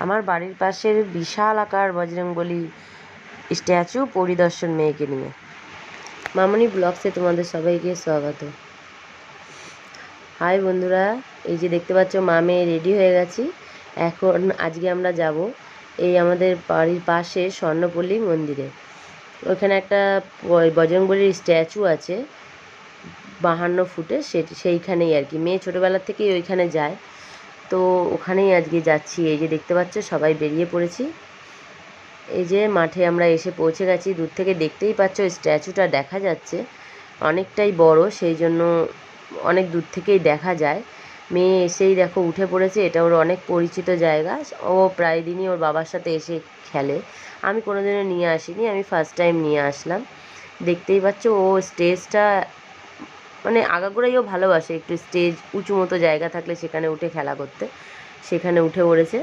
আমার বাড়ির পাশের বিশাল আকার বজরংবলী স্ট্যাচু পরিদর্শন মেয়েকে নিয়ে। মামনি ব্লগসে তোমাদের সবাইকে স্বাগত। হাই বন্ধুরা, এই যে দেখতে পাচ্ছ মা মেয়ে রেডি হয়ে গেছি। এখন আজকে আমরা যাব এই আমাদের বাড়ির পাশে স্বর্ণপল্লী মন্দিরে। ওখানে একটা বজরংবলীর স্ট্যাচু আছে 52 ফুটে, সেইখানেই আর কি। মেয়ে ছোটোবেলার থেকেই ওইখানে যায়, তো ওখানেই আজকে যাচ্ছি। এই যে দেখতে পাচ্ছ সবাই বেরিয়ে পড়েছি। এই যে মাঠে আমরা এসে পৌঁছে গেছি। দূর থেকে দেখতেই পাচ্ছ স্ট্যাচুটা দেখা যাচ্ছে অনেকটাই বড়, সেই জন্য অনেক দূর থেকেই দেখা যায়। মেয়ে এসেই দেখো উঠে পড়েছে। এটা ওর অনেক পরিচিত জায়গা। ও প্রায় দিনই ওর বাবার সাথে এসে খেলে। আমি কোনোদিনও নিয়ে আসিনি, আমি ফার্স্ট টাইম নিয়ে আসলাম। দেখতেই পাচ্ছ ও স্টেজটা মানে আগাগোড়াই ও ভালোবাসে একটু স্টেজ উঁচু মতো জায়গা থাকলে সেখানে উঠে খেলা করতে। সেখানে উঠে পড়েছে।